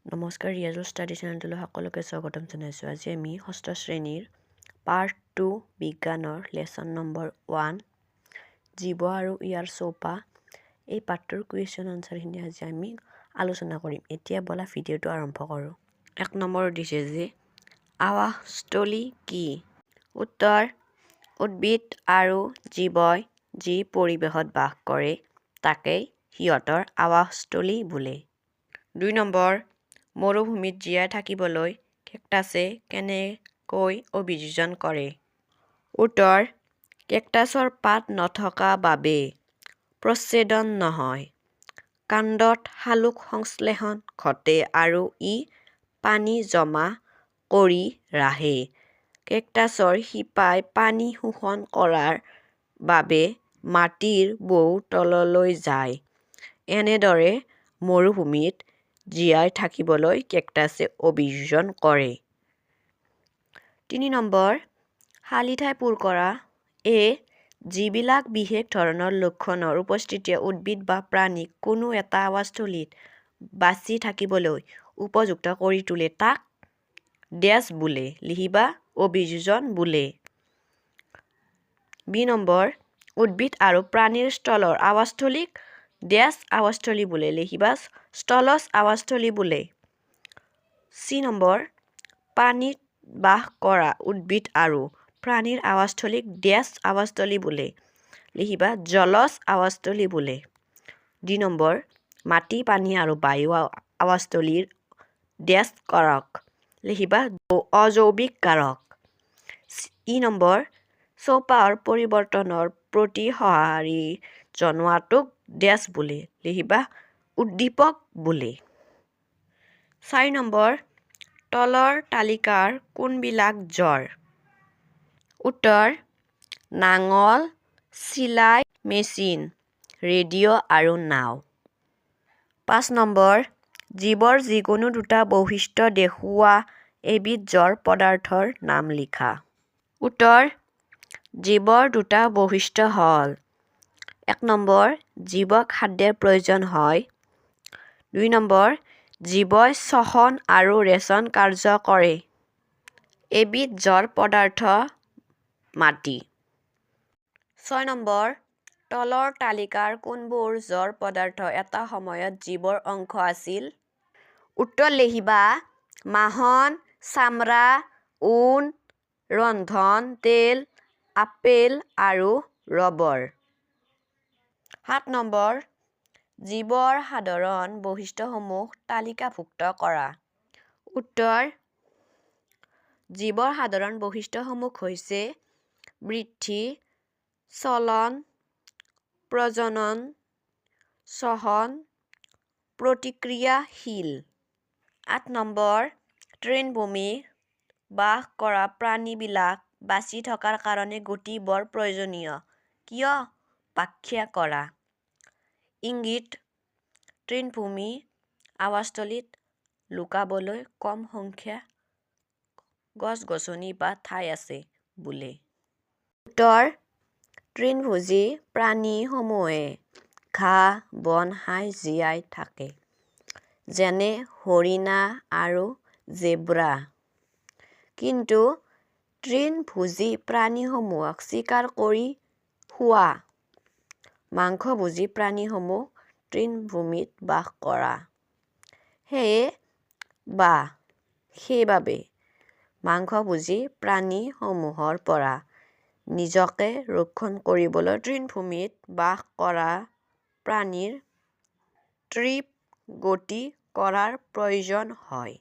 নমস্কাৰ, ৰিয়াজুল ষ্টাডি চেনেলটোলৈ সকলোকে স্বাগতম জনাইছোঁ। আজি আমি ষষ্ঠ শ্ৰেণীৰ পাৰ্ট 2 বিজ্ঞানৰ লেচন নম্বৰ 1 জীৱ আৰু ইয়াৰ চৌপাশ এই পাঠটোৰ কুৱেশ্যন আনচাৰখিনি আজি আমি আলোচনা কৰিম। এতিয়া বলা ভিডিঅ'টো আৰম্ভ কৰোঁ। 1 নম্বৰ দিছে যে আৱাসস্থলী কি? উত্তৰ, উদ্ভিদ আৰু জীৱই যি পৰিৱেশত বাস কৰে তাকেই সিহঁতৰ আৱাসস্থলী বোলে। 2 নম্বৰ, মৰুভূমিত জীয়াই থাকিবলৈ কেকটাছে কেনেকৈ অভিযোজন কৰে? উত্তৰ, কেকটাছৰ পাত নথকা বাবে প্ৰচ্ছেদন নহয়, কাণ্ডত সালোক সংশ্লেষণ ঘটে আৰু ই পানী জমা কৰি ৰাখে। কেকটাছৰ শিপাই পানী শোষণ কৰাৰ বাবে মাটিৰ বহু তললৈ যায়। এনেদৰে মৰুভূমিত জীয়াই থাকিবলৈ কেকটাছে অভিযোজন কৰে। 3 নম্বৰ, খালী ঠাই পূৰ কৰা। যিবিলাক বিশেষ ধৰণৰ লক্ষণৰ উপস্থিতিয়ে উদ্ভিদ বা প্ৰাণীক কোনো এটা আৱাসস্থলীত বাছি থাকিবলৈ উপযুক্ত কৰি তোলে তাক ডেছ বোলে। লিখিবা অভিযোজন বোলে। বি নম্বৰ, উদ্ভিদ আৰু প্ৰাণীৰ স্থলৰ আৱাসস্থলীক ডেছ আৱাসস্থলী বোলে। লিখিবা স্থলজ আৱাসস্থলী বোলে। চি নম্বৰ, পানীত বাস কৰা উদ্ভিদ আৰু প্ৰাণীৰ আৱাসস্থলীক ডেছ আৱাসস্থলী বোলে। লিখিবা জলজ আৱাসস্থলী বোলে। ডি নম্বৰ, মাটি, পানী আৰু বায়ু আৱাসস্থলীৰ ডেছ কাৰক। লিখিবা অজৈৱিক কাৰক। ই নম্বৰ, চৌপাশৰ পৰিৱৰ্তনৰ প্ৰতি সঁহাৰি জনোৱাটোক ডেছ বোলে। লিখিবা উদ্দীপক বোলে। 4 নম্বৰ, তলৰ তালিকাৰ কোনবিলাক জ্বৰ? উত্তৰ, নাঙল, চিলাই মেচিন, ৰেডিঅ' আৰু নাও। 5 নম্বৰ, জীৱৰ যিকোনো দুটা বৈশিষ্ট্য দেখুওৱা এবিধ জড় পদাৰ্থৰ নাম লিখা। উত্তৰ, জীৱৰ দুটা বৈশিষ্ট্য হ'ল 1 নম্বৰ, জীৱক খাদ্যৰ প্ৰয়োজন হয়। 2 নম্বৰ, জীৱই শ্বসন আৰু ৰেচন কাৰ্য কৰে। এবিধ জড় পদাৰ্থ মাটি। 6 নম্বৰ, তলৰ তালিকাৰ কোনবোৰ জড় পদাৰ্থ এটা সময়ত জীৱৰ অংশ আছিল? উত্তৰ লিখিবা মাখন, চামৰা, ঊণ, ৰন্ধন তেল, আপেল আৰু ৰবৰ। 7 নম্বৰ, জীৱৰ সাধাৰণ বৈশিষ্ট্যসমূহ তালিকাভুক্ত কৰা। উত্তৰ, জীৱৰ সাধাৰণ বৈশিষ্ট্যসমূহ হৈছে বৃদ্ধি, চলন, প্ৰজনন, শ্বসন, প্ৰতিক্ৰিয়াশীল। 8 নম্বৰ, তৃণভূমিত বাস কৰা প্ৰাণীবিলাক বাচি থকাৰ কাৰণে গতি বৰ প্ৰয়োজনীয়। কিয়? ব্যাখ্যা কৰা। ইংগিত: তৃণভূমি আৱাসস্থলীত লুকাবলৈ কম সংখ্যক গছ-গছনি বা ঠাই আছে বোলে। উত্তৰ, তৃণভোজী প্ৰাণীসমূহে ঘাঁহ, বন খাই জীয়াই থাকে, যেনে হৰিণা আৰু জেব্ৰা। কিন্তু তৃণভোজী প্ৰাণীসমূহক চিকাৰ কৰি খোৱা মাংসভোজী প্ৰাণীসমূহ তৃণভূমিত বাস কৰা। সেইবাবে মাংসভোজী প্ৰাণীসমূহৰ পৰা নিজকে ৰক্ষণ কৰিবলৈ তৃণভূমিত বাস কৰা প্ৰাণীৰ তীব্ৰ গতি কৰাৰ প্ৰয়োজন হয়।